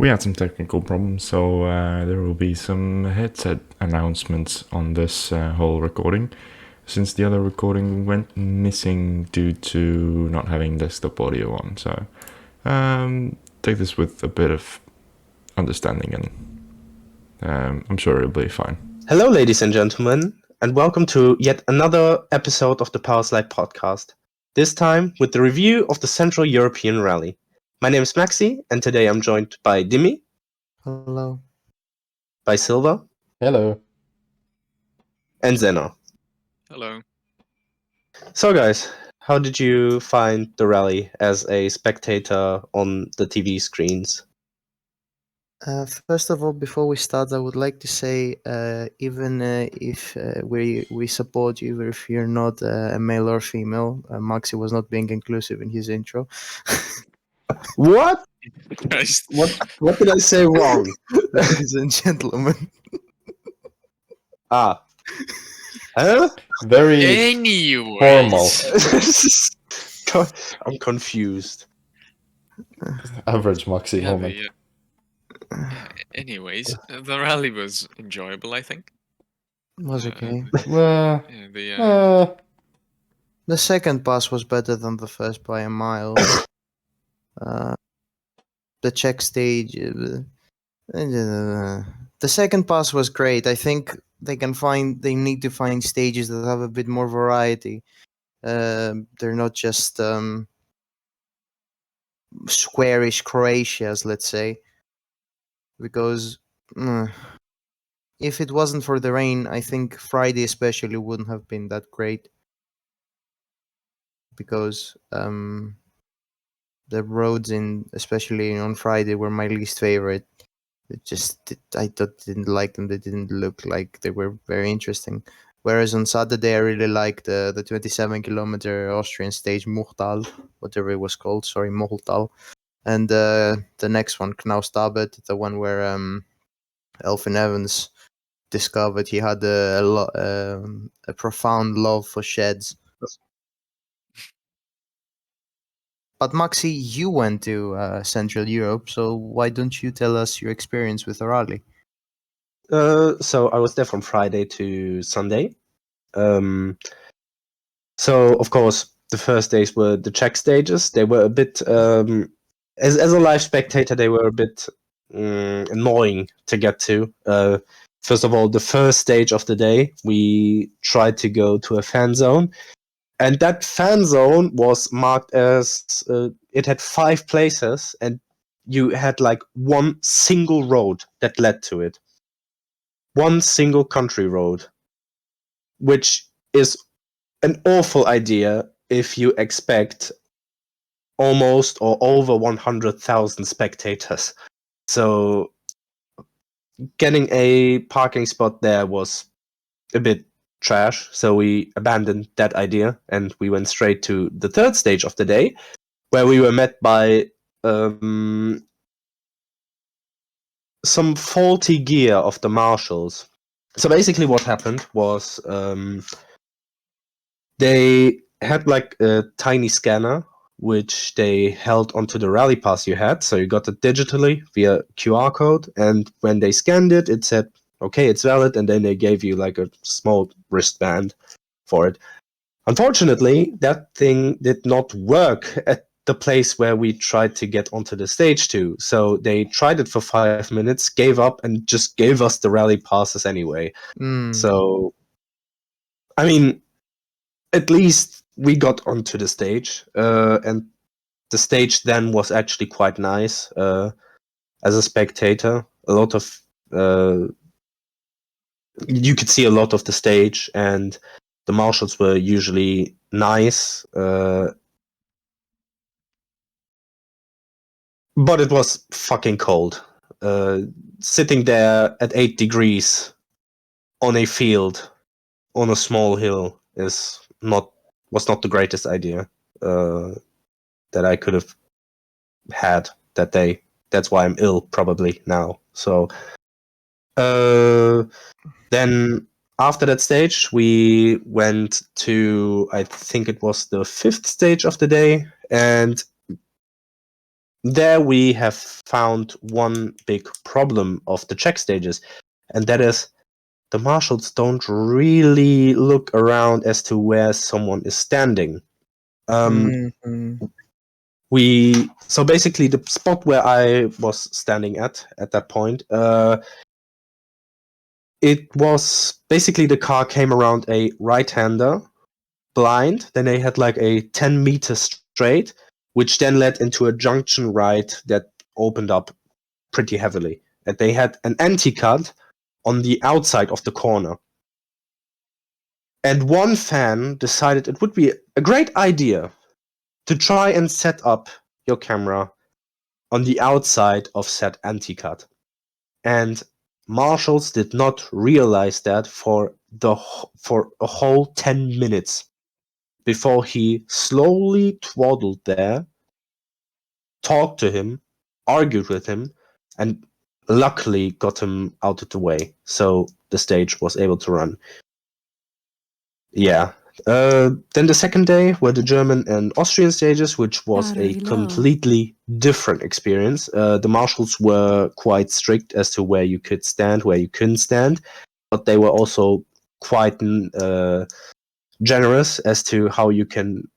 We had some technical problems, so there will be some headset announcements on this whole recording, since the other recording went missing due to not having desktop audio on. So take this with a bit of understanding, and I'm sure it'll be fine. Hello, ladies and gentlemen, and welcome to yet another episode of the Powerslide podcast. This time with the review of the Central European Rally. My name is Maksy, and today I'm joined by Dimi. Hello. By Silva. Hello. And Zeno. Hello. So, guys, how did you find the rally as a spectator on the TV screens? First of all, before we start, I would like to say, even if we support you, even if you're not a male or female, Maksy was not being inclusive in his intro. What? Christ. What did I say wrong? Ladies and gentlemen. Huh? Very Anyways. formal. I'm confused. Average Maksy Yeah, moment. anyways, the rally was enjoyable, I think. Was okay. Yeah, The second pass was better than the first by a mile. The Czech stage, the second pass was great. I think they need to find stages that have a bit more variety. They're not just squarish Croatias, let's say, because if it wasn't for the rain, I think Friday especially wouldn't have been that great, because the roads especially on Friday were my least favorite. I didn't like them. They didn't look like they were very interesting. Whereas on Saturday, I really liked the 27-kilometer Austrian stage, Muchtal, whatever it was called. Sorry, Muchtal. And the next one, Knaustabet, the one where Elfyn Evans discovered he had a profound love for sheds. But Maksy, you went to Central Europe, so why don't you tell us your experience with the rally? So I was there from Friday to Sunday. So of course the first days were the Czech stages. They were a bit, as a live spectator, they were a bit annoying to get to. First of all, the first stage of the day, we tried to go to a fan zone. And that fan zone was marked as, it had 5 places, and you had like one single road that led to it. One single country road, which is an awful idea if you expect almost or over 100,000 spectators. So getting a parking spot there was a bit trash, so we abandoned that idea and we went straight to the third stage of the day, where we were met by some faulty gear of the marshals. So basically what happened was they had like a tiny scanner which they held onto the rally pass you had, so you got it digitally via QR code, and when they scanned it, it said, okay, it's valid, and then they gave you like a small wristband for it. Unfortunately, that thing did not work at the place where we tried to get onto the stage to, so they tried it for 5 minutes, gave up, and just gave us the rally passes anyway. So, I mean, at least we got onto the stage, and the stage then was actually quite nice. As a spectator, a lot of you could see a lot of the stage, and the marshals were usually nice, but it was fucking cold. Sitting there at 8 degrees on a field on a small hill was not the greatest idea that I could have had that day. That's why I'm ill probably now. So then after that stage, we went to, I think it was the 5th stage of the day, and there we have found one big problem of the check stages, and that is the marshals don't really look around as to where someone is standing. Mhm. So basically the spot where I was standing at that point, it was basically the car came around a right-hander blind, then they had like a 10-meter straight, which then led into a junction right that opened up pretty heavily. And they had an anti-cut on the outside of the corner. And one fan decided it would be a great idea to try and set up your camera on the outside of said anti-cut. And marshals did not realize that for a whole 10 minutes before he slowly twaddled there, talked to him, argued with him, and luckily got him out of the way, so the stage was able to run. Yeah. Then the second day were the German and Austrian stages, which was Battery a low. completely different experience. The marshals were quite strict as to where you could stand, where you couldn't stand, but they were also quite generous as to how you can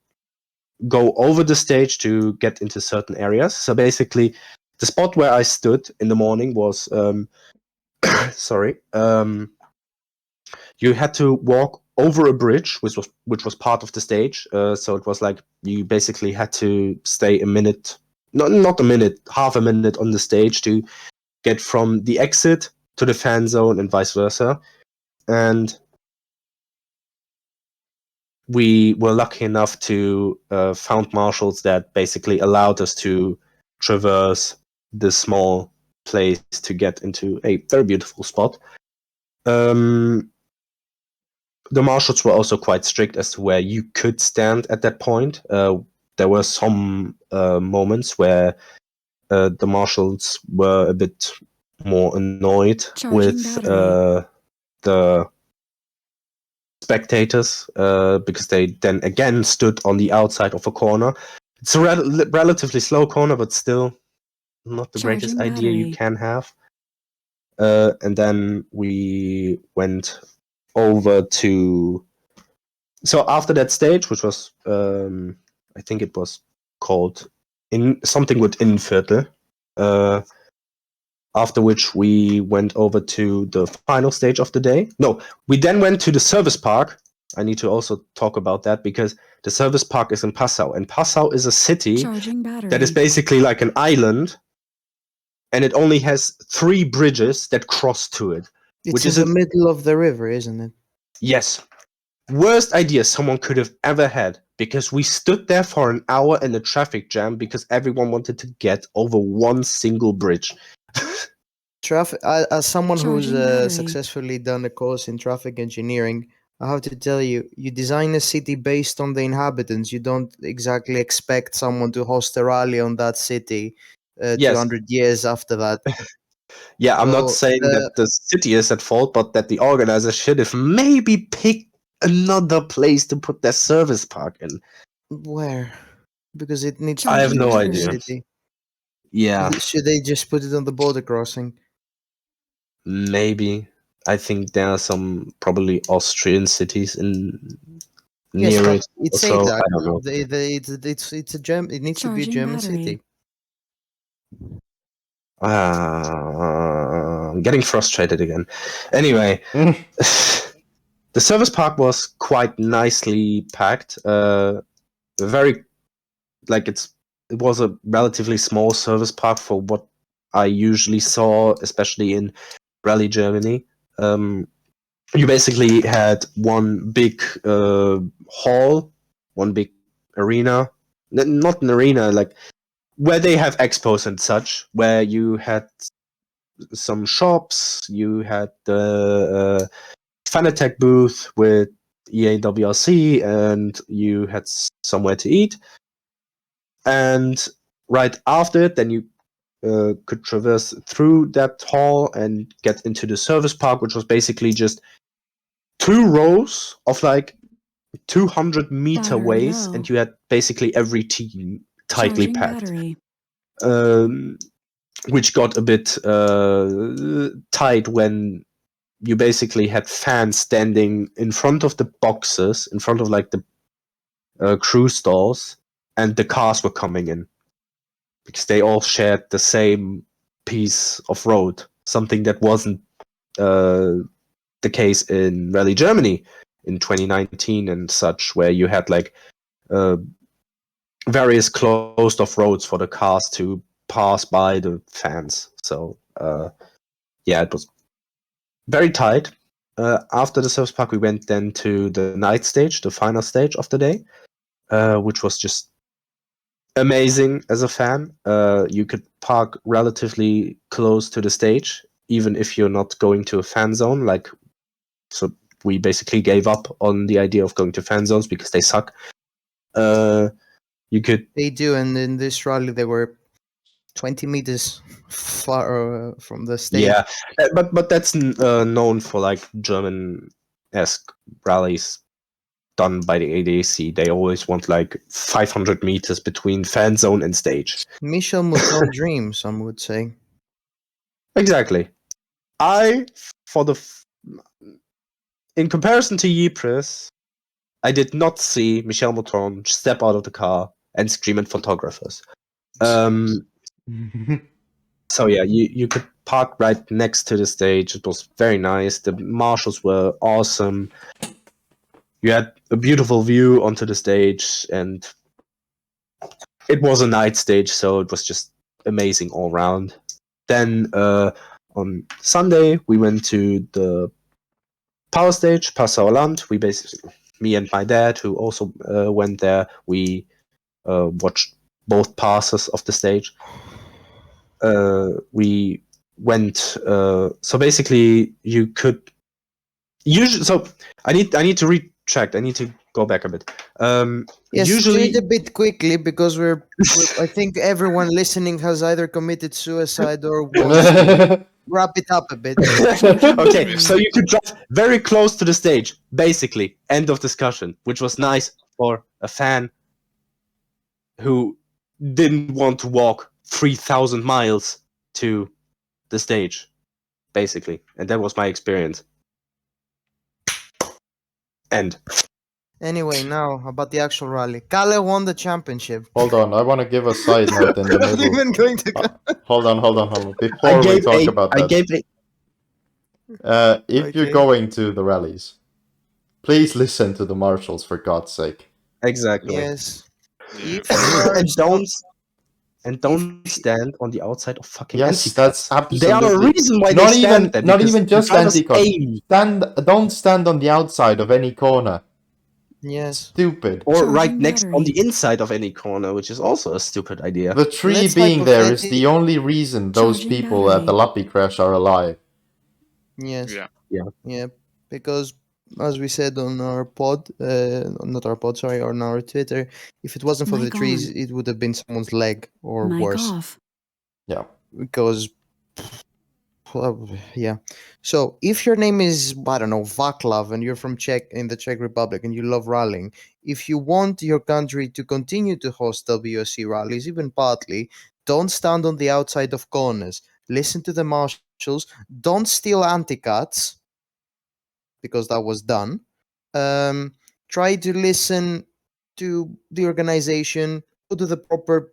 go over the stage to get into certain areas. So basically, the spot where I stood in the morning was, sorry, you had to walk over a bridge, which was part of the stage. So it was like you basically had to stay a minute, not a minute, half a minute on the stage to get from the exit to the fan zone and vice versa. And we were lucky enough to found marshals that basically allowed us to traverse this small place to get into a very beautiful spot. The marshals were also quite strict as to where you could stand at that point. There were some moments where the marshals were a bit more annoyed Charging with battery. the spectators because they then again stood on the outside of a corner. It's a relatively slow corner, but still not the greatest Charging idea you battery. can have. And then we went over to. So after that stage, which was, I think it was called in something with Innenviertel, after which we went over to the final stage of the day. No, we then went to the service park. I need to also talk about that because the service park is in Passau, and Passau is a city Charging battery. that is basically like an island, and it only has 3 bridges that cross to it. It's Which in is the middle of the river, isn't it? Yes. Worst idea someone could have ever had, because we stood there for an hour in a traffic jam because everyone wanted to get over one single bridge. Traffic. As someone who's Charging battery. successfully done a course in traffic engineering, I have to tell you, you design a city based on the inhabitants. You don't exactly expect someone to host a rally on that city Yes. 200 years after that. Yeah, I'm not So saying that the city is at fault, but that the organizers should have maybe picked another place to put their service park in. where? Because it needs I to have be no used in the idea. city. Yeah, Should they just put it on the border crossing? maybe. I think there are some probably Austrian cities in Yes, near but it. it's So ADAC. I don't know. It's a German. It needs to be a Charging German battery. city. I'm getting frustrated again. Anyway, the service park was quite nicely packed. Very like it was a relatively small service park for what I usually saw, especially in Rally Germany. You basically had one big hall, one big arena. Not an arena, like where they have expos and such, where you had some shops, you had the Fanatec booth with EAWRC, and you had somewhere to eat. And right after it, then you could traverse through that hall and get into the service park, which was basically just 2 rows of like 200-meter Battery ways, low. and you had basically every team tightly Charging packed. battery. which got a bit tight when you basically had fans standing in front of the boxes, in front of like the crew stalls, and the cars were coming in because they all shared the same piece of road, something that wasn't the case in Rally Germany in 2019 and such, where you had like various closed off roads for the cars to pass by the fans. So yeah, it was very tight. After the service park, we went then to the night stage, the final stage of the day, which was just amazing as a fan. You could park relatively close to the stage, even if you're not going to a fan zone. Like, so we basically gave up on the idea of going to fan zones because they suck. You could. They do, and in this rally, they were 20 meters far from the stage. Yeah, but that's known for like German-esque rallies done by the ADAC. They always want like 500 meters between fan zone and stage. Michel Mouton dream, some would say. Exactly. In comparison to Ypres, I did not see Michel Mouton step out of the car and scream at photographers. So yeah, you could park right next to the stage. It was very nice. The marshals were awesome. You had a beautiful view onto the stage, and it was a night stage, so it was just amazing all round. Then on Sunday, we went to the power stage, Passauerland. We basically, me and my dad, who also went there, we watched both passes of the stage. We went. So basically, you could usually. So I need to retract. I need to go back a bit. Yes, Usually, do it a bit quickly because I think everyone listening has either committed suicide or wants to wrap it up a bit. okay, so you could drive very close to the stage, basically. End of discussion, which was nice for a fan who didn't want to walk 3,000 miles to the stage, basically. And that was my experience. End. Anyway, now about the actual rally. Kalle won the championship. Hold on, I want to give a side note in the Not middle. even going to Hold on. Before we talk about that, if you're Okay. going to the rallies, please listen to the marshals for God's sake. Exactly. Yes. Yeah. If you are And don't stand on the outside of fucking Yes, anti-cuts. that's absolutely. There are a reason why Not they even, stand there. not because even just the drivers anti-cuts. aim. Don't stand on the outside of any corner. Yes. Stupid. Or right Charging next on battery. the inside of any corner, which is also a stupid idea. The tree Let's being there is the hypothetic- only reason those Charging people at the battery. Lappy crash are alive. Yes. Yeah. Yeah. Because as we said on our pod, not our pod, sorry, on our Twitter, if it wasn't for the Mic trees, on. it would have been someone's leg or Mic worse. off. Yeah. Because yeah. So if your name is, I don't know, Vaclav, and you're from in the Czech Republic and you love rallying, if you want your country to continue to host WSC rallies, even partly, don't stand on the outside of corners. Listen to the marshals. Don't steal anti-cuts, because that was done. Try to listen to the organization, go to the proper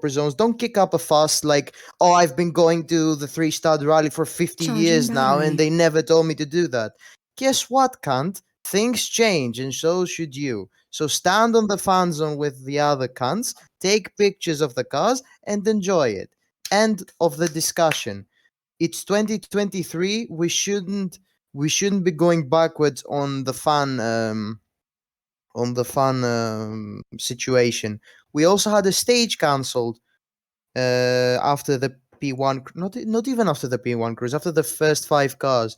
zones. Don't kick up a fuss like, oh, I've been going to the 3-star rally for 50 Charging years now battery. and they never told me to do that. Guess what, cunt? Things change and so should you. So stand on the fan zone with the other cunts, take pictures of the cars and enjoy it. End of the discussion. It's 2023. We shouldn't be going backwards on the fun situation. We also had a stage cancelled after the P1, not even after the P1 cruise, after the first 5 cars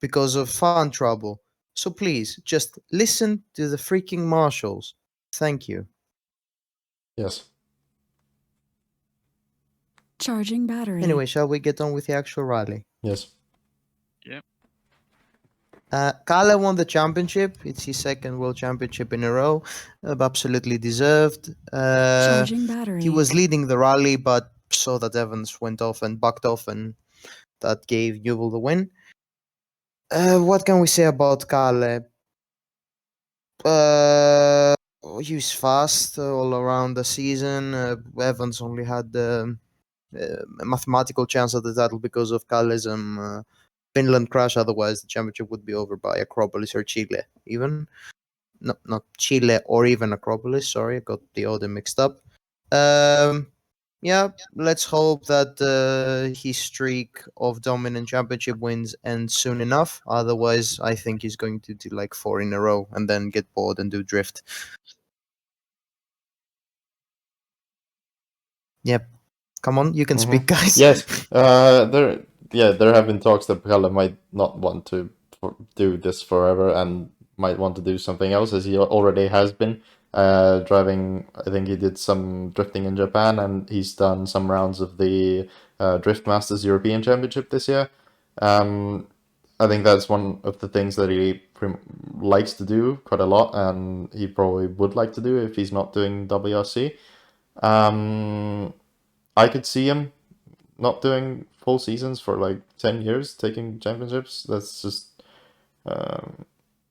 because of fan trouble. So please just listen to the freaking marshals. Thank you. Yes. Charging battery. Anyway, shall we get on with the actual rally? Yes. Kalle won the championship. It's his second world championship in a row. Absolutely deserved. Charging battery. He was leading the rally, but saw that Evans went off and bucked off, and that gave Newell the win. What can we say about Kalle? He was fast all around the season. Evans only had a mathematical chance at the title because of Kalle's Finland crash. Otherwise, the championship would be over by Acropolis or Chile, even. Not Chile or even Acropolis. Sorry, I got the order mixed up. Yeah, let's hope that his streak of dominant championship wins ends soon enough. Otherwise, I think he's going to do like 4 in a row and then get bored and do drift. Yep. Come on, you can speak, guys. Yes, there have been talks that Kalle might not want to do this forever and might want to do something else, as he already has been driving. I think he did some drifting in Japan, and he's done some rounds of the Drift Masters European Championship this year. I think that's one of the things that he likes to do quite a lot, and he probably would like to do if he's not doing WRC. I could see him not doing full seasons for like 10 years, taking championships. That's just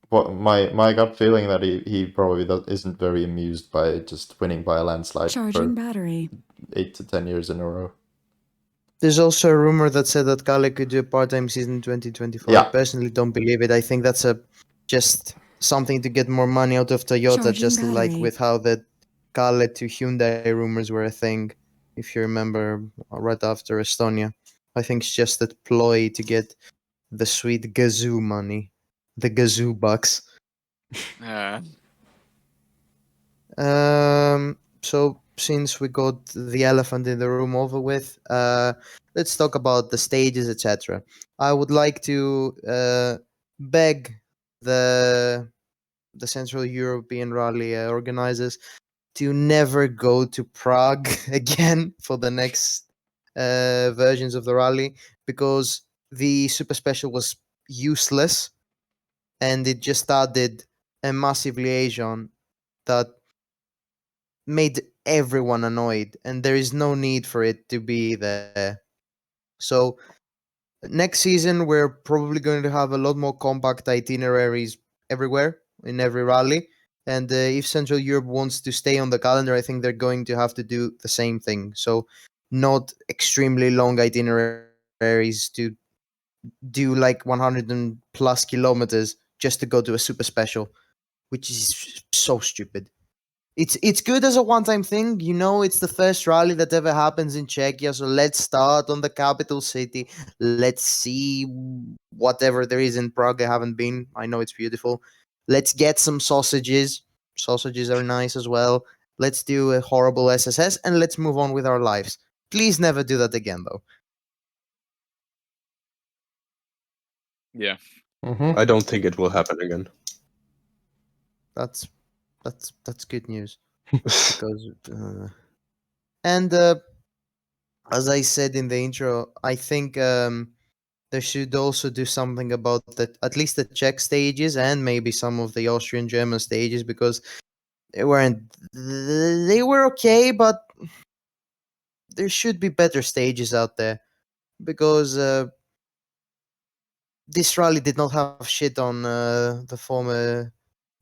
what my gut feeling, that he probably isn't very amused by just winning by a landslide Charging for battery. 8 to 10 years in a row. There's also a rumor that said that Kalle could do a part-time season in 2024. Yeah. I personally don't believe it. I think that's just something to get more money out of Toyota, Charging just like battery. with how the Kalle to Hyundai rumors were a thing, if you remember, right after Estonia. I think it's just a ploy to get the sweet Gazoo money, the Gazoo bucks. So since we got the elephant in the room over with, let's talk about the stages, etc. I would like to beg the Central European Rally organizers to never go to Prague again for the next versions of the rally, because the Super Special was useless and it just added a massive liaison that made everyone annoyed, and there is no need for it to be there. So next season we're probably going to have a lot more compact itineraries everywhere in every rally, and if Central Europe wants to stay on the calendar, I think they're going to have to do the same thing. So not extremely long itineraries to do like 100 and plus kilometers just to go to a super special, which is so stupid. It's good as a one-time thing, it's the first rally that ever happens in Czechia, so let's start on the capital city. Let's see whatever there is in Prague. I haven't been. I know it's beautiful. Let's get some sausages. Sausages are nice as well. Let's do a horrible SSS and let's move on with our lives. Please never do that again, though. Yeah. I don't think it will happen again. That's good news. Because as I said in the intro, I think they should also do something about at least the Czech stages and maybe some of the Austrian German stages, because they were okay, but there should be better stages out there, because this rally did not have shit on the former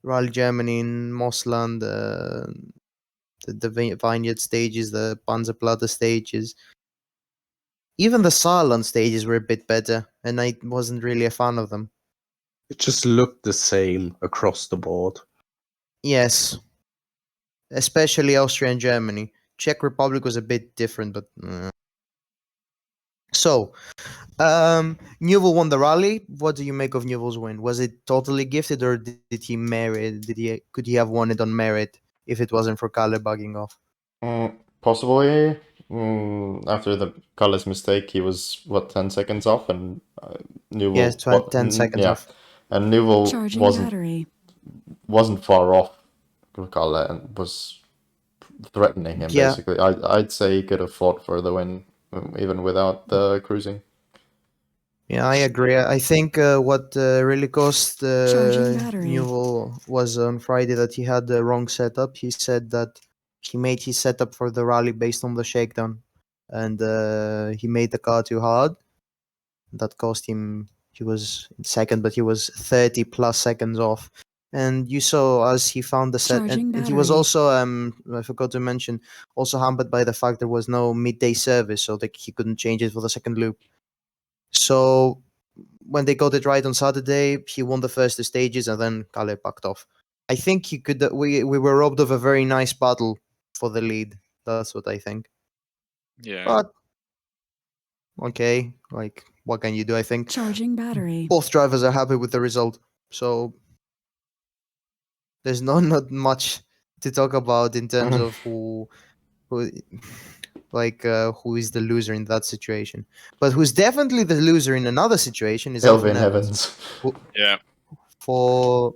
Rally Germany in Mossland, the Vineyard stages, the Panzerplatte stages. Even the Saarland stages were a bit better, and I wasn't really a fan of them. It just looked the same across the board. Yes. Especially Austria and Germany. Czech Republic was a bit different, but... So, Newell won the rally. What do you make of Newell's win? Was it totally gifted, or did he merit? Could he have won it on merit if it wasn't for Kalle bugging off? Possibly. After the Kalle's mistake, he was 10 seconds off, and Newell. Yes, 10 seconds off. And Newell Charging wasn't battery. far off Kalle and was threatening him, Yeah. basically. I'd say he could have fought for the win even without the cruising. Yeah, I agree. I think what really cost Charging battery. Newell was on Friday that he had the wrong setup. He said that he made his setup for the rally based on the shakedown, and he made the car too hard. That cost him. He was in second, but he was 30 plus seconds off. And you saw as he found the set, Charging and he was battery. also I forgot to mention, also hampered by the fact there was no midday service, so that he couldn't change it for the second loop. So when they got it right on Saturday, he won the first two stages, and then Kale backed off. I think he could. We were robbed of a very nice battle for the lead. That's what I think. Yeah. But okay, like what can you do? I think Charging battery. both drivers are happy with the result, so there's not much to talk about in terms of who who is the loser in that situation. But who's definitely the loser in another situation is Elfyn Elvin Evans. Evans. Yeah. For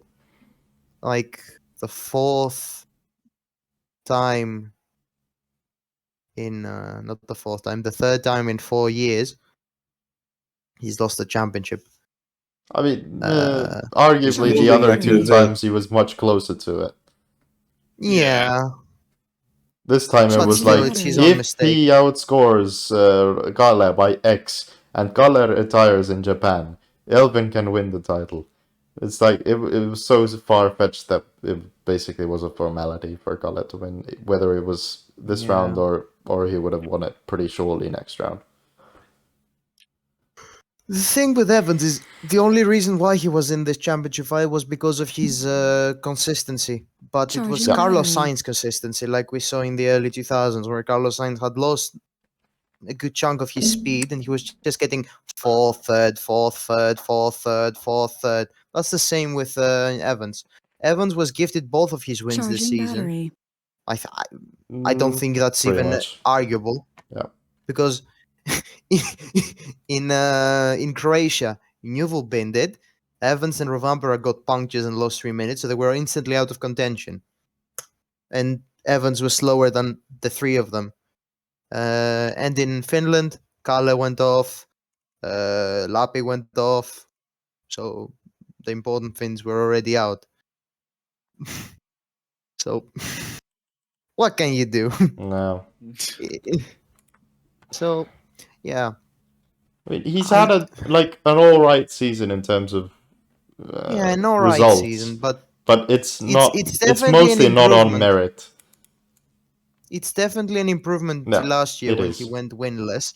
like the fourth time in not the fourth time, the third time in 4 years, he's lost the championship. I mean, He's arguably the moving other back to two the- times he was much closer to it. Yeah, This time it but was still, like, it's his if own mistake. he outscores Gale by X and Gale retires in Japan, Elvin can win the title. It's like, it was so far-fetched that it basically was a formality for Gale to win, whether it was this Yeah. round or he would have won it pretty surely next round. The thing with Evans is the only reason why he was in this championship fight was because of his consistency. But it was Charging Carlos battery. Sainz consistency, like we saw in the early 2000s, where Carlos Sainz had lost a good chunk of his speed and he was just getting fourth, third, fourth, third, fourth, third, fourth, third. That's the same with Evans. Evans was gifted both of his wins this Charging season. battery. I don't think that's Pretty even much. arguable. Yeah. Because in Croatia, Newell binned it. Evans and Rovanpera got punctures and lost 3 minutes, so they were instantly out of contention. And Evans was slower than the three of them. And in Finland, Kalle went off, Lappi went off, so the important Finns were already out. So, what can you do? No. So, yeah. I mean, he's had an alright season in terms of Yeah, an alright results, season, but it's not. it's It's definitely mostly an not on improvement. merit. It's definitely an improvement Yeah, to last year it when is. he went winless.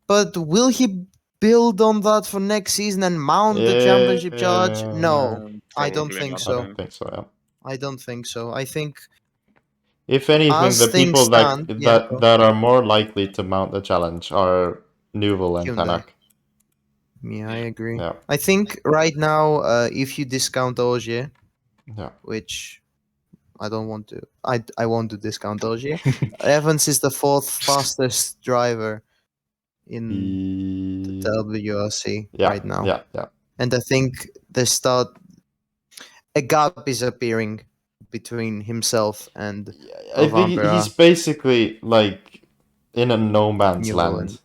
But will he build on that for next season and mount the championship charge? No, I don't Probably think not, I so. don't think so. Yeah. I don't think so. I think If anything, as the things people stand, that are more likely to mount the challenge are Newell and Hyundai. Tanak. Yeah, I agree. Yeah. I think right now, if you discount Ogier, Yeah. which I don't want to, I want to discount Ogier. Evans is the fourth fastest driver in the WRC Yeah. right now. Yeah. And I think a gap is appearing between himself and I think Rovanpera. he's basically like in a no man's Newell land. and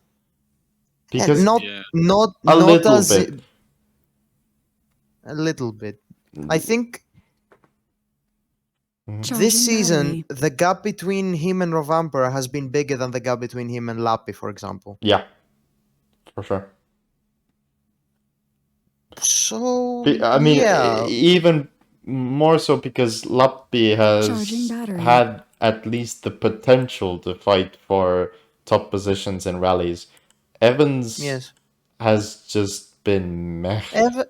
Because not Yeah. not a not little as bit. a little bit. I think Charging this season battery. the gap between him and Rovanpera has been bigger than the gap between him and Lappi, for example. Yeah, for sure. So I mean, yeah, even more so because Lappi Charging has battery. had at least the potential to fight for top positions in rallies. Evans yes. has just been meh.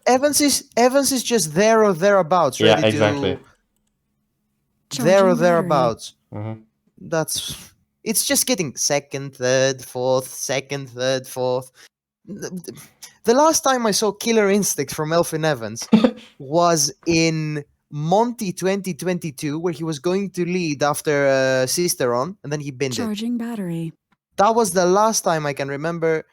Evans is just there or thereabouts, Yeah, ready exactly. to there or Charging battery. thereabouts. Mhm. It's just getting second, third, fourth, second, third, fourth. The last time I saw Killer Instinct from Elfyn Evans was in Monty 2022, where he was going to lead after Sisteron, and then he binned it. Charging battery. That was the last time I can remember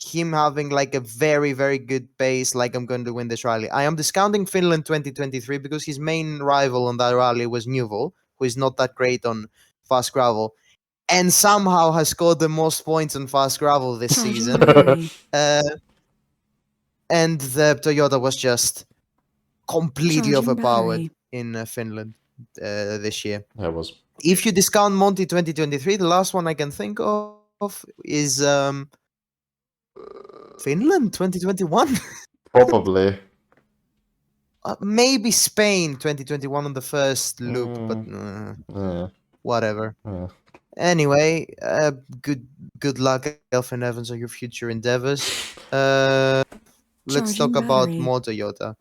him having like a very, very good pace, like I'm going to win this rally. I am discounting Finland 2023 because his main rival on that rally was Newell, who is not that great on fast gravel, and somehow has scored the most points on fast gravel this Charging season. battery. and the Toyota was just completely Charging overpowered battery. in Finland this year. That was If you discount Monty 2023, the last one I can think of is Finland 2021. probably. Maybe Spain 2021 on the first loop, but Yeah, whatever. yeah. Anyway, good luck, Elfin Evans, on your future endeavors. Let's Charging talk about battery. more Toyota.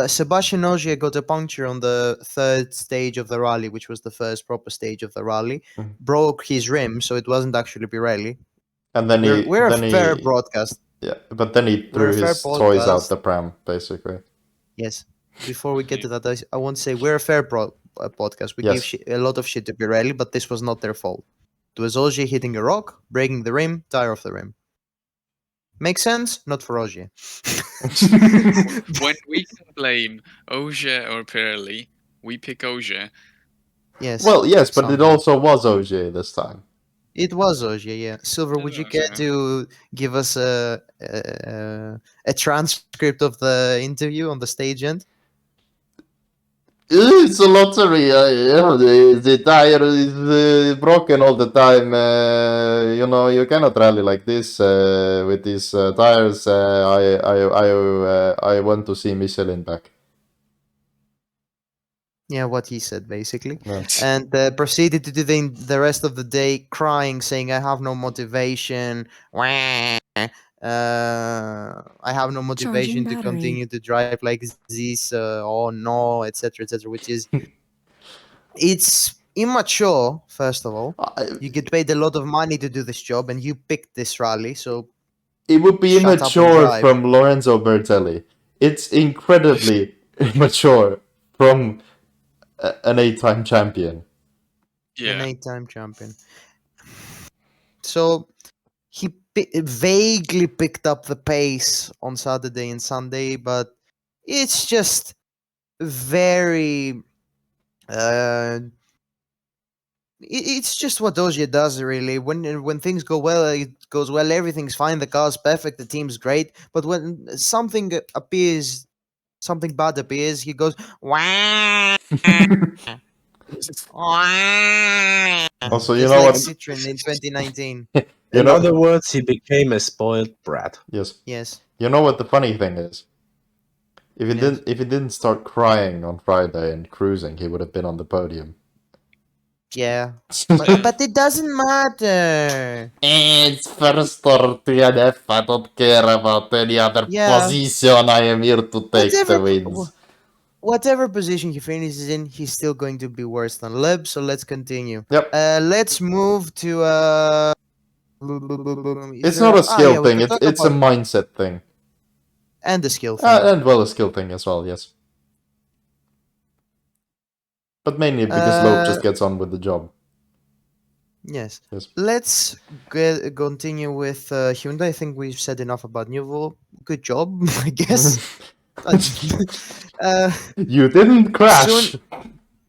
Sebastian Ogier got a puncture on the third stage of the rally, which was the first proper stage of the rally. Mhm. Broke his rim, so it wasn't actually Pirelli. And then We're a then fair he, broadcast. yeah, but then he We're threw a fair his toys out podcast. the pram, basically. Yes. Before we get to that, I want to say we're a fair podcast. We give Yes. a lot of shit to Pirelli, but this was not their fault. It was Ogier hitting a rock, breaking the rim, tire off the rim. Makes sense? Not for Ogier. When we can blame Ogier or Pirelli, we pick Ogier. Yes. Well, yes, but it somehow. also was OJ this time. It was Ogier, yeah. Silver, It would you was, care yeah. to give us a transcript of the interview on the stage end? It's a lottery. The tire is broken all the time. You cannot rally like this with these tires. I want to see Michelin back. Yeah, what he said basically. Yeah. And proceeded to do the rest of the day crying, saying, "I have no motivation. Wah. I have no motivation to battery. continue to drive like this. Oh no, etc., etc." Which is, it's immature. First of all, you get paid a lot of money to do this job, and you picked this rally, so It would be shut up and immature drive. from Lorenzo Bertelli. It's incredibly immature from an 8-time champion. An Yeah. 8-time champion. So he vaguely picked up the pace on Saturday and Sunday, but it's just very. It's just what Ogier does, really. When things go well, it goes well. Everything's fine. The car's perfect. The team's great. But when something appears, something bad appears, he goes wah. Wah. Also, you Just know like what? Citroen in 2019. You In know, other words, he became a spoiled brat. yes. Yes. You know what the funny thing is? If he Yes. didn't start crying on Friday and cruising, he would have been on the podium. Yeah. But it doesn't matter. It's first or TNF. I don't care about any other Yeah. position. I am here to take Whatever, the wins. whatever position he finishes in, he's still going to be worse than Leb. So let's continue. Yep. Let's move to. It's not a skill thing. It's a mindset thing. and a skill thing. And well, a skill thing as well. Yes. But mainly because Loeb just gets on with the job. Yes. Yes. Let's continue with Hyundai. I think we've said enough about Nuvo. Good job, I guess. You didn't crash.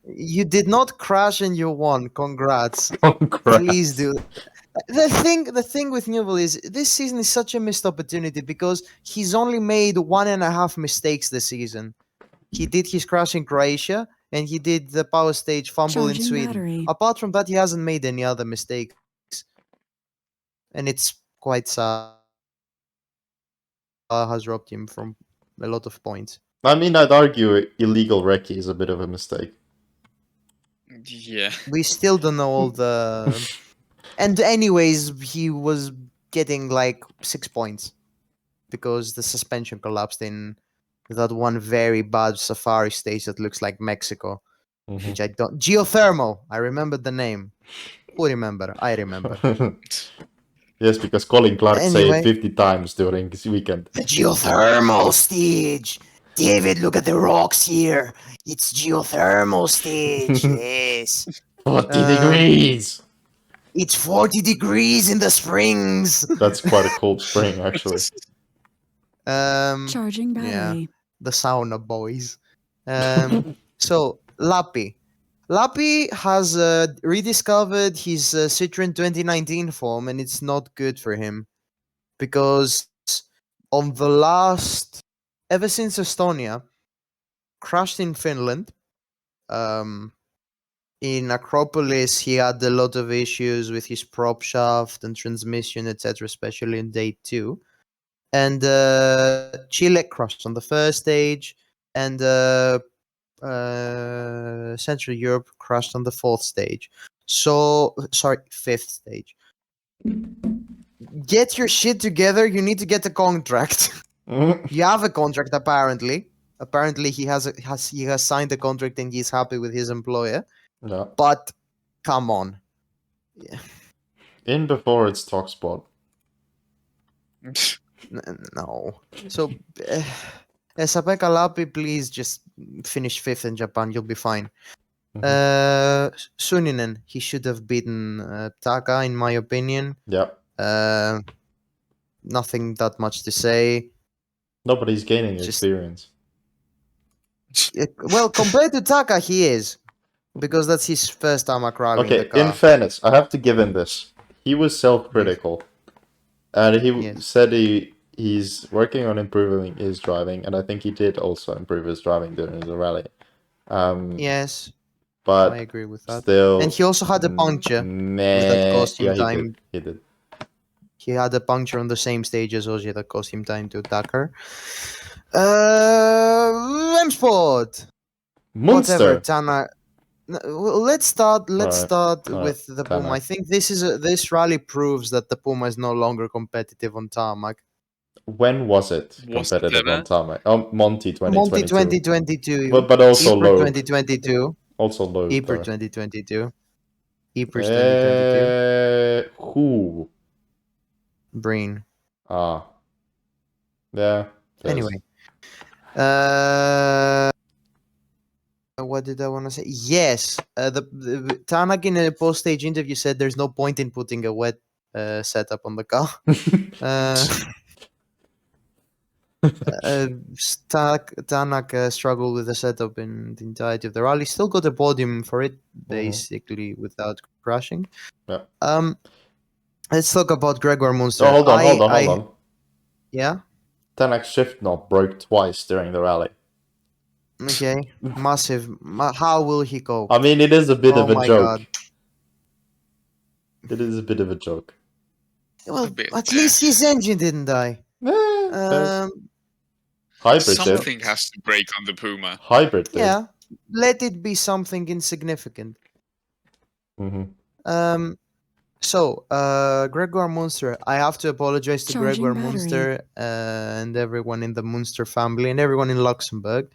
You did not crash and you won. Congrats. Congrats. Please do. The thing with Newell is this season is such a missed opportunity because he's only made 1.5 mistakes this season. He did his crash in Croatia and he did the power stage fumble in Charging Sweden. battery. Apart from that, he hasn't made any other mistakes, and it's quite sad. Has robbed him from a lot of points. I mean, I'd argue illegal recce is a bit of a mistake. Yeah. We still don't know all the. And anyways, he was getting like 6 points because the suspension collapsed in that one very bad safari stage that looks like Mexico, Mhm. which I don't. Geothermal. I remember the name. Who remember? I remember. Yes, because Colin Clark said Anyway. it 50 times during this weekend. The geothermal stage. David, look at the rocks here. It's geothermal stage. Yes. 40 degrees! It's 40 degrees in the springs. That's quite a cold spring, actually. Charging battery. The sauna boys. So Lappi. Lappi has rediscovered his Citroen 2019 form, and it's not good for him because on the last, ever since Estonia crashed in Finland. In Acropolis, he had a lot of issues with his prop shaft and transmission, etc., especially in day 2. And Chile crashed on the first stage, and Central Europe crashed on the 4th stage. So, sorry, 5th stage. Get your shit together. You need to get a contract. You have a contract, apparently. Apparently, he has signed a contract and he's happy with his employer. Yeah. But come on. In before it's TalkSport. No. So, Sapeka Lapi, please just finish 5th in Japan. You'll be fine. Suninen, he should have beaten Taka, in my opinion. Yeah. Nothing that much to say. No, but he's gaining Just- experience. Well, compared to Taka, he is. Because that's his first tarmac rally in the Okay, car. in fairness, I have to give him this. He was self-critical. And he Yes. said he's working on improving his driving, and I think he did also improve his driving during the rally. Yes, But I agree with that. still... And he also had a puncture. that cost him time. He did. He had a puncture on the same stage as Ogier that cost him time to attack her. M-Sport! Whatever, Munster! Tana. Let's start Alright, with the Puma. Tana. I think this rally proves that the Puma is no longer competitive on tarmac. When was it Was competitive it on tarmac? Oh, Monty 2022. Monty 2022. But also April low. 2022. Also low. April though. 2022. April 2022. Who? Breen. Ah. Yeah. yes. Anyway. What did I want to say? Yes. The Tanak in a post-stage interview said there's no point in putting a wet setup on the car. Tanak struggled with the setup in the entirety of the rally. Still got a podium for it, basically, without crashing. Yeah. Let's talk about Gregor Munster. Oh, hold on. Yeah? Tanak's shift knob broke twice during the rally. Okay. Massive. How will he cope? I mean, it is a bit Oh of a my joke. God. It is a bit of a joke. Well, bit, at yeah. least his engine didn't die. Fair. Hybrid did. Something has to break on the Puma. Hybrid did. Yeah. Let it be something insignificant. Mm-hmm. So, Gregor Munster, I have to apologize to Charging Gregor battery. Munster and everyone in the Munster family and everyone in Luxembourg.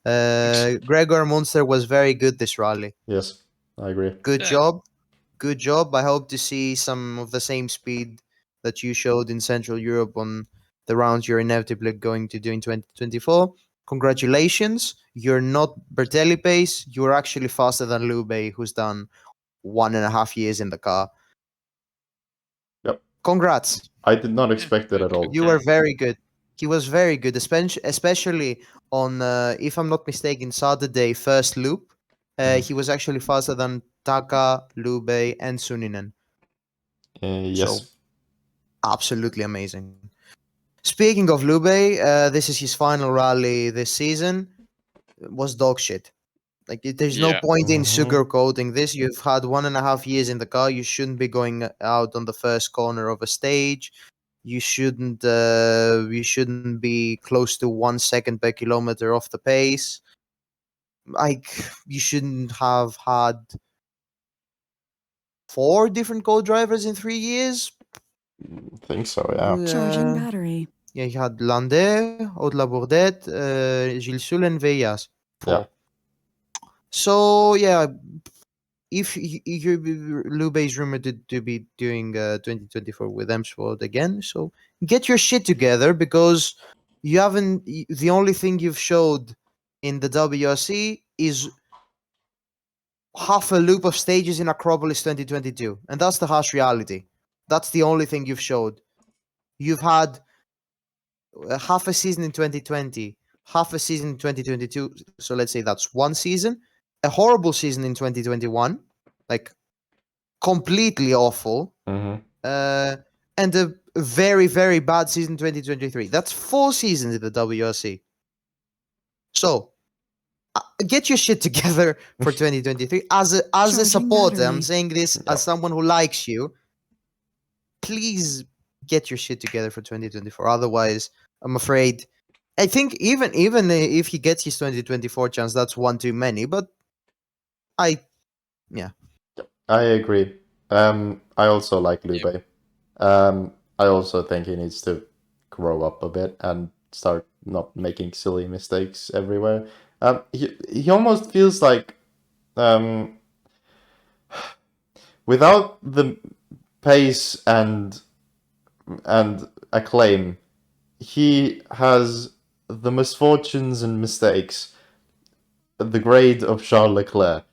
Gregor Munster was very good this rally. Yes, I agree. Good Yeah. job. Good job. I hope to see some of the same speed that you showed in Central Europe on the rounds you're inevitably going to do in 2024. Congratulations. You're not Bertelli pace. You're actually faster than Lube, who's done 1.5 years in the car. Yep. Congrats. I did not expect it at all. You were very good. He was very good, especially on, if I'm not mistaken, Saturday first loop. He was actually faster than Taka, Lube, and Suninen. Yes. So, absolutely amazing. Speaking of Lube, this is his final rally this season. It was dog shit. Like, there's no Yeah. point in Mhm. sugarcoating this. You've had 1.5 years in the car. You shouldn't be going out on the first corner of a stage. You shouldn't be close to 1 second per kilometer off the pace. Like, you shouldn't have had 4 different co-drivers in 3 years. I think so, yeah. Charging battery. Yeah, you had Landais, Haute Labourdette, Gilles Soul, and Veillas. 4. Yeah. So, yeah, if Lube is rumored to be doing 2024 with M-Sport again, so get your shit together, because you haven't. The only thing you've showed in the WRC is half a loop of stages in Acropolis 2022, and that's the harsh reality. That's the only thing you've showed. You've had half a season in 2020, half a season in 2022. So let's say that's 1 season. A horrible season in 2021, like completely awful. Mm-hmm. And very, very bad season 2023. That's 4 seasons in the WRC. So, get your shit together for 2023. As a Charging supporter, I'm battery. saying this Yeah. as someone who likes you. Please get your shit together for 2024. Otherwise, I'm afraid. I think even if he gets his 2024 chance, that's one too many. But I agree. I also like Lube. I also think he needs to grow up a bit and start not making silly mistakes everywhere. He almost feels like without the pace and acclaim, he has the misfortunes and mistakes the grade of Charles Leclerc.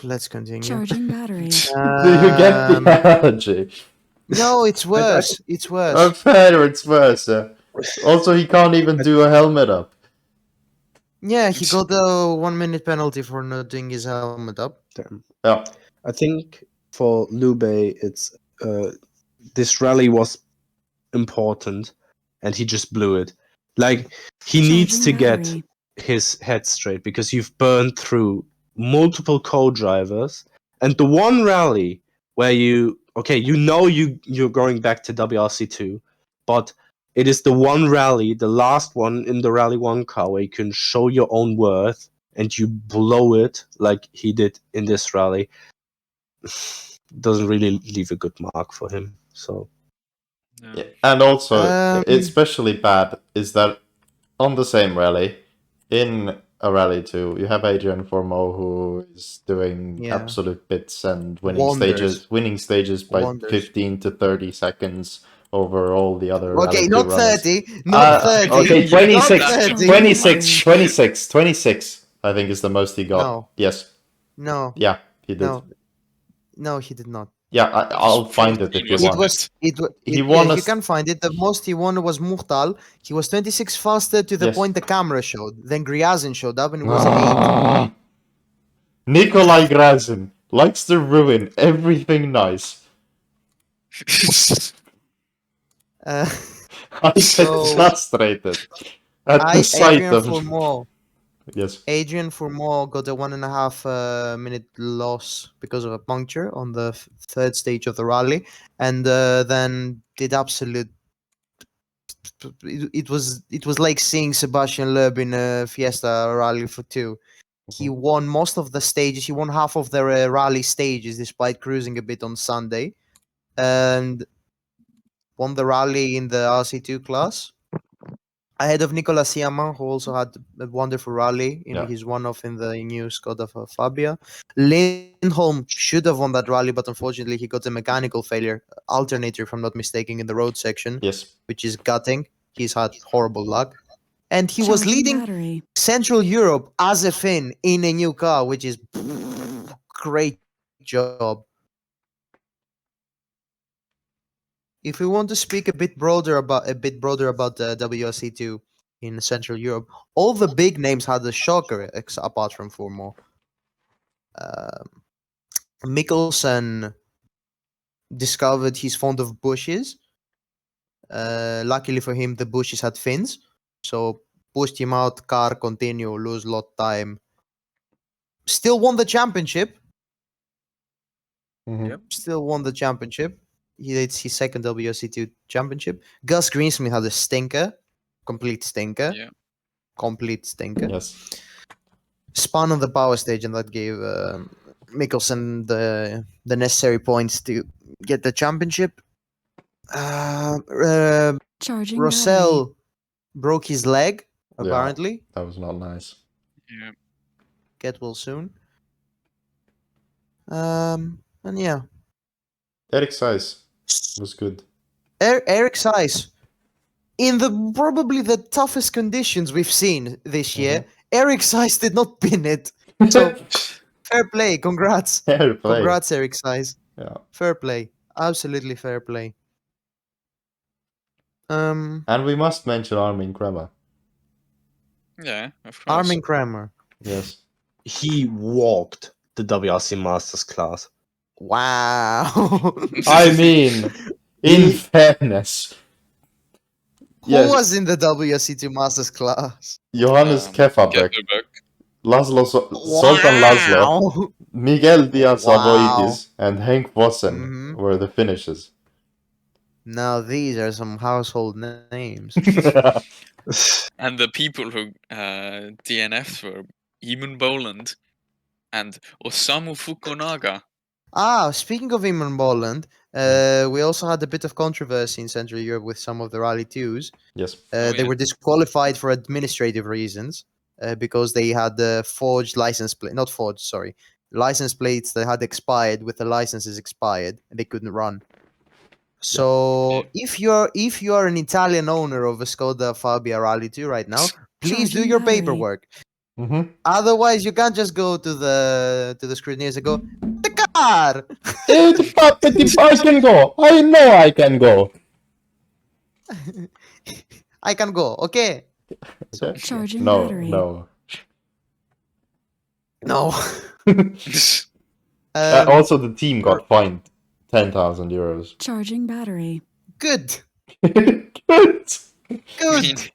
let's continue. Charging battery. Do you get the analogy? No, it's worse. It's worse. Fair, it's worse. Also, he can't even do a helmet up. Yeah, he got a 1 minute penalty for not doing his helmet up. Damn. Yeah. I think for Lube, it's this rally was important, and he just blew it. Like he needs to Charging get battery. his head straight because you've burned through multiple co-drivers, and the one rally where you're going back to WRC2, but it is the one rally, the last one in the Rally 1 car where you can show your own worth and you blow it like he did in this rally. Doesn't really leave a good mark for him. So No. Yeah, and also, Um, especially bad is that on the same rally, in a rally 2, you have Adrian Formeau who is doing Yeah. absolute bits and Wonders. winning stages by Wonders. 15 to 30 seconds over all the other Okay, rally 2 not runners. 30. Not 30. Okay, Not 26, 30. 26, I think is the most he got. No. Yes, No, yeah, he did. no, he did not. Yeah, I'll find it if you Was want. It was. He won you a can find it. The most he won was Muhtal. He was 26 faster to the Yes. point the camera showed. Then Gryazin showed up and it was 8. Nikolai Grazin likes to ruin everything nice. Uh, I get So- frustrated at the sight Adrian of Fourmont. yes. Adrian Fourmont got a 1.5 minute loss because of a puncture on the third stage of the rally, and then did absolute. It was like seeing Sebastian Loeb in a Fiesta Rally for 2. He won most of the stages. He won half of the rally stages, despite cruising a bit on Sunday, and won the rally in the RC2 class. Ahead of Nicolas Siaman, who also had a wonderful rally in Yeah. his one-off in the new Skoda Fabia. Lindholm should have won that rally, but unfortunately he got a mechanical failure, alternator if I'm not mistaken, in the road section, Yes. which is gutting. He's had horrible luck. And he was Charging leading battery. Central Europe as a Finn in a new car, which is great job. If we want to speak a bit broader about the WRC2 in Central Europe, all the big names had a shocker apart from Fourmont. Mikkelsen discovered he's fond of bushes. Luckily for him, the bushes had fins, so pushed him out. Car continue, lose lot time. Still won the championship. Mhm. Yep. Still won the championship. It's his second WRC2 championship. Gus Greensmith had a stinker. Complete stinker. Yeah. Complete stinker. Yes. Spun on the power stage, and that gave Mikkelsen the necessary points to get the championship. Charging battery. Rossell broke his leg, Yeah. apparently. That was not nice. Yeah. Get well soon. And yeah. Eric Size was good. Eric Size, in the probably the toughest conditions we've seen this year, Eric Size did not pin it. So fair play, congrats. Fair play. Congrats, Eric Size. Yeah. Fair play. Absolutely fair play. And we must mention Armin Kramer. Yeah, of course. Armin Kramer. Yes. he walked the WRC Masters class. Wow. I mean, in fairness, Who yes, was in the WSC2 Masters class? Johannes Kefabek, Getterbeck. Sultan Laszlo, Wow. Miguel Diaz Wow. Avoidis, and Henk Vossen Mhm. were the finishers. Now these are some household names. And the people who DNF'd were Eamon Boland and Osamu Fukunaga. Speaking of Imran Boland, we also had a bit of controversy in Central Europe with some of the Rally 2s. Yes. Oh, They yeah. were disqualified for administrative reasons because they had forged license plate, not forged, sorry, license plates that had expired with the licenses expired and they couldn't run. So if you are an Italian owner of a Skoda Fabia Rally 2 right now, please do Charging your battery. paperwork. Mm-hmm. Otherwise, you can't just go to the scrutineers and go, the car. I can go. I know I can go. I can go. Okay. So Charging No, battery. no. no. Also, the team got fined 10,000 euros. Charging battery. Good. Good. I mean, Good.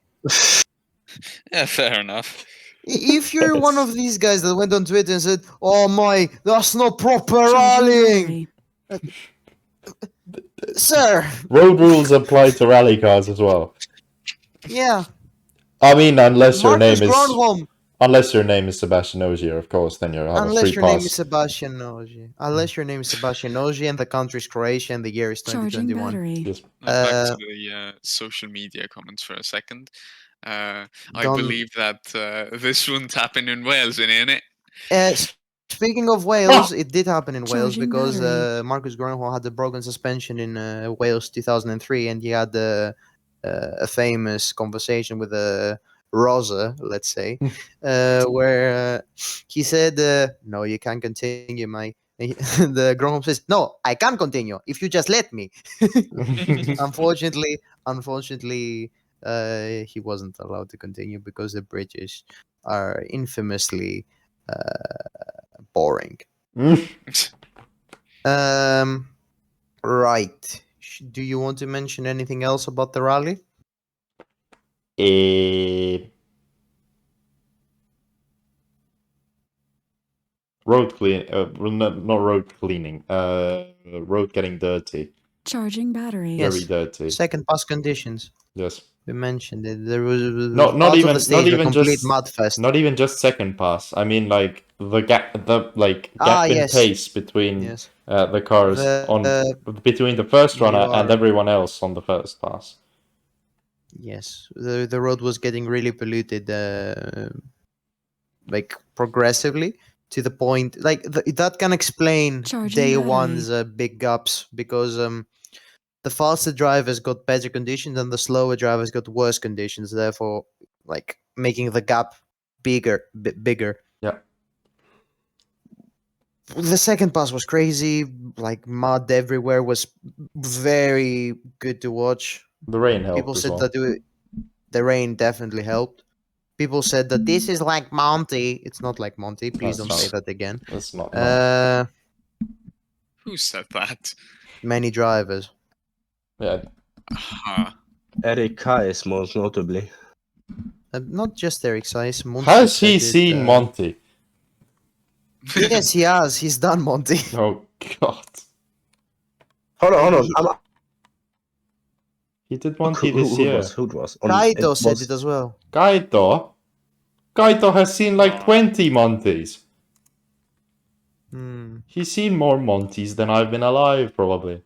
yeah, fair enough. If you're one Yes. of these guys that went on Twitter and said, "Oh my, that's not proper Charging rallying," battery. sir. Road rules apply to rally cars as well. Yeah. I mean, unless your Marcus name is Gronholm. Sebastian Ogier, of course, then you have a free Unless your name is pass. Sebastian Noji. Unless your name is Sebastian Noji and the country is Croatia and the year is Charging 2021. battery. Yes. Now back to the social media comments for a second. I Don't- believe that this wouldn't happen in Wales, innit? Speaking of Wales, it did happen in Wales Charging because battery. Marcus Gronholm had a broken suspension in Wales 2003, and he had a famous conversation with Rosa, let's say, where he said, "No, you can't continue, my." The Gronholm says, "No, I can continue if you just let me." Unfortunately, he wasn't allowed to continue because the British are infamously boring. Right. Do you want to mention anything else about the rally? Road clean, not road cleaning. Road getting dirty, Charging battery. Yes. very dirty. Second pass conditions. Yes. We mentioned it. There was Not parts of even the stage were complete just mud fest. not even just second pass. I mean, like the gap in Yes. pace between Yes. the cars between the first you runner and are- everyone else on the first pass. Yes. The road was getting really polluted, like progressively to the point like that can explain Charging day battery. one's big gaps because the faster drivers got better conditions and the slower drivers got worse conditions, therefore like making the gap bigger. Yeah. The second pass was crazy, like mud everywhere, was very good to watch. The rain helped People as said well. that the rain definitely helped. People said that this is like Monty. It's not like Monty. Please it's don't say not. that again. It's not. No. Who said that? Many drivers. Yeah. Eric Kais, most notably. Not just Eric Size. Has he seen Monty? Yes, he has. He's done Monty. Oh God. Hold on. He did Monty this year. Who it was? Kaito said it as well. Kaito has seen like 20 Montys. Hmm. He's seen more Montys than I've been alive, probably.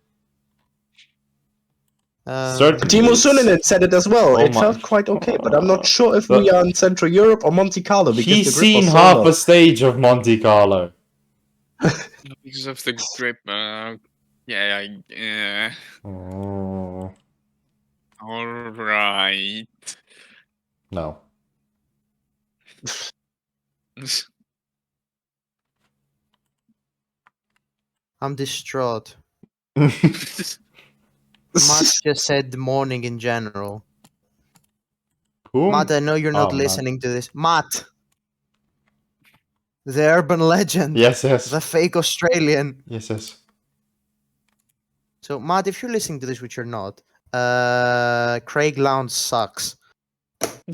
Certainly. Timo Sulinen said it as well. Oh It my- felt quite okay, but I'm not sure if But- we are in Central Europe or Monte Carlo because He's the grip seen was so half low. a stage of Monte Carlo. Because of the grip. Yeah. Oh, All right. no. I'm distraught. Matt just said morning in general. Whom? Matt, I know you're not Oh, Matt. listening to this. Matt! The urban legend. Yes. The fake Australian. Yes. So, Matt, if you're listening to this, which you're not, Craig Lowndes sucks.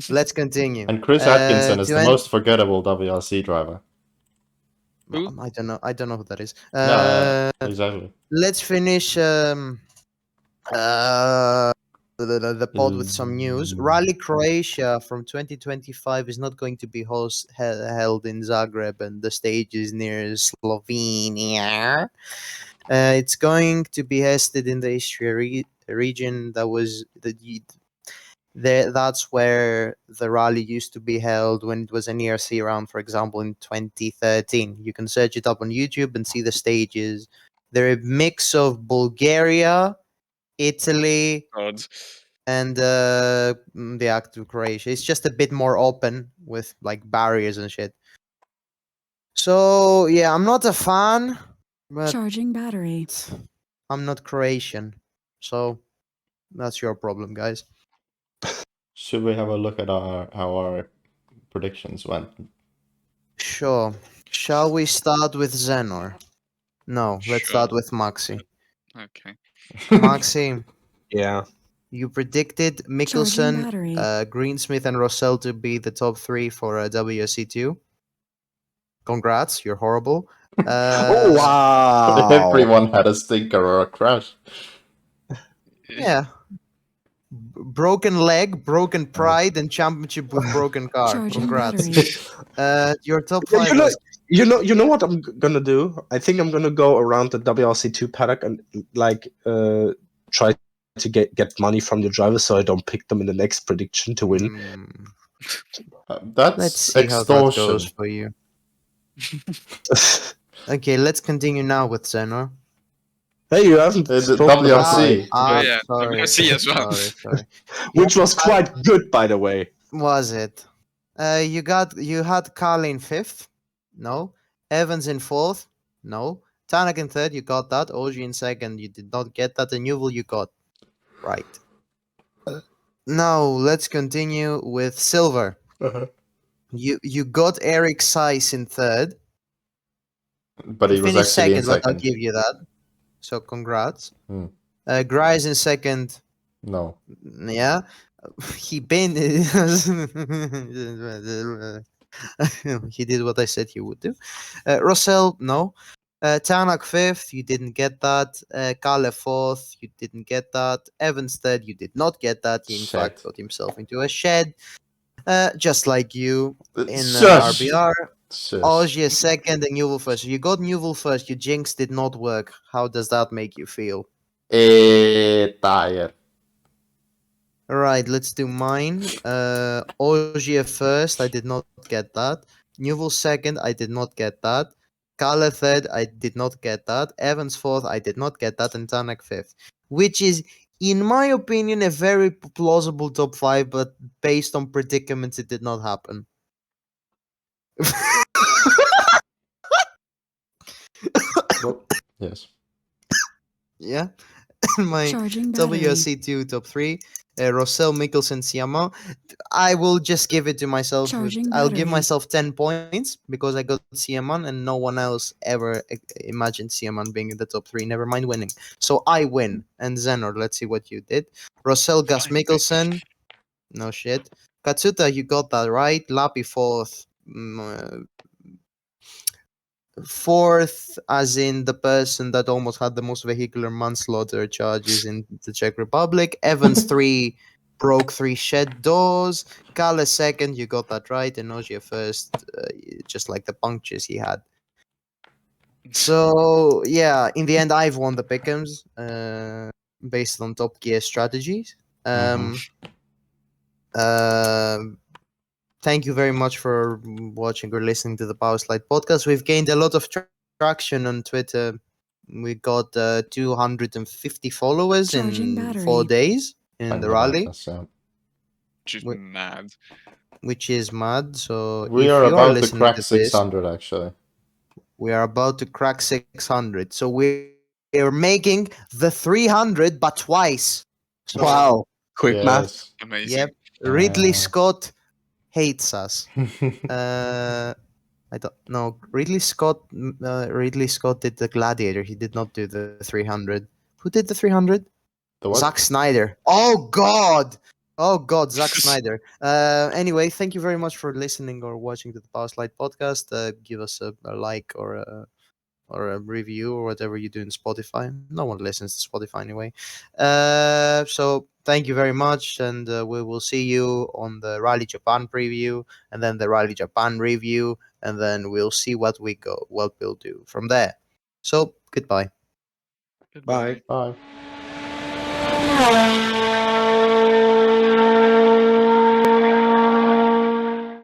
Let's continue. And Chris Atkinson is to the end- most forgettable WRC driver. Who? I don't know. I don't know who that is. Yeah, exactly. Let's finish the pod with some news. Rally Croatia from 2025 is not going to be held in Zagreb and the stage is near Slovenia. It's going to be hosted in the Istria region. That's where the rally used to be held when it was an ERC round, for example, in 2013. You can search it up on YouTube and see the stages. They're a mix of Bulgaria, Italy, God. and the active Croatia. It's just a bit more open with like barriers and shit. So yeah, I'm not a fan, but Charging battery. I'm not Croatian. So that's your problem, guys. Should we have a look at how our predictions went? Sure. Shall we start with Zenor? No, let's start Sure. with Maksy. Okay. Maksy, Yeah. you predicted Charging Mikkelsen, battery. Greensmith, and Rossell to be the top 3 for WSC2. Congrats, you're horrible. Oh wow! Everyone had a stinker or a crash. Yeah. Broken leg, broken pride, and championship with broken car. Charging Congrats. battery. Your top Yeah, 5 was you know what I'm gonna do? I think I'm gonna go around the WRC2 paddock and like try to get money from the drivers so I don't pick them in the next prediction to win. That's Let's see how that extortion. goes for you. Okay, let's continue now with Zenor. Hey, you haven't The spoken about WRC. Oh, yeah, sorry. WRC as well. Sorry. which was quite good, by the way. Was it? You had Carl in 5th? No. Evans in 4th? No. Tanak in 3rd, you got that. Oji in 2nd, you did not get that. And Yuval, you got. Right. Now, let's continue with Silver. Uh-huh. You got Eric Seiss in 3rd. But he was Finished actually in second, but I'll second. give you that. So, congrats. Hmm. Grice in 2nd. No. Yeah. He been he did what I said he would do. Rossell, no. Tanak 5th, you didn't get that. Kale 4th, you didn't get that. Evans 3rd, you did not get that. He in fact Shit. got himself into a shed. Just like you in Shush! RBR. Shush. Ogier 2nd and Newell 1st. You got Newell 1st, your jinx did not work. How does that make you feel? Tired. Alright, let's do mine. Ogier 1st, I did not get that. Newell 2nd, I did not get that. Kale 3rd, I did not get that. Evans 4th, I did not get that. And Tanak 5th. Which is, in my opinion, a very plausible top 5, but based on predicaments, it did not happen. Well, yes. Yeah. My Charging battery. WRC2 top 3. Rossell, Mikkelsen, Siaman. I will just give it to myself. Charging I'll give battery. myself 10 points because I got Siaman and no one else ever imagined Siaman being in the top 3. Never mind winning. So I win. And Zenor, let's see what you did. Rossell, Gus Fine. Mikkelsen. No shit. Katsuta, you got that right. Lapi 4th. 4th, as in the person that almost had the most vehicular manslaughter charges in the Czech Republic. Evans 3 broke 3 shed doors. Kale 2nd, you got that right. And Ogier 1st, just like the punctures he had. So yeah, in the end, I've won the pick'ems based on Top Gear strategies. Thank you very much for watching or listening to the Powerslide podcast. We've gained a lot of traction on Twitter. We got 250 followers Charging in battery. 4 days in Kind the of rally, madness, yeah. Which is Wait. mad. which is mad. So We if are you about to listening crack to this, 600, actually. we are about to crack 600. So we're making the 300, but twice. So, Wow, quick math. Yes. Amazing. Yep. Ridley Uh, Scott hates us. I don't know. Ridley Scott did the Gladiator. He did not do the 300. Who did the 300? The what? Zack Snyder. Oh God! Oh God, Zack Snyder. Anyway, thank you very much for listening or watching to the Powerslide podcast. Give us a like or a review or whatever you do in Spotify. No one listens to Spotify anyway. So thank you very much, and we will see you on the Rally Japan preview, and then the Rally Japan review, and then we'll see what we'll do from there. So goodbye. Goodbye. Bye. Bye.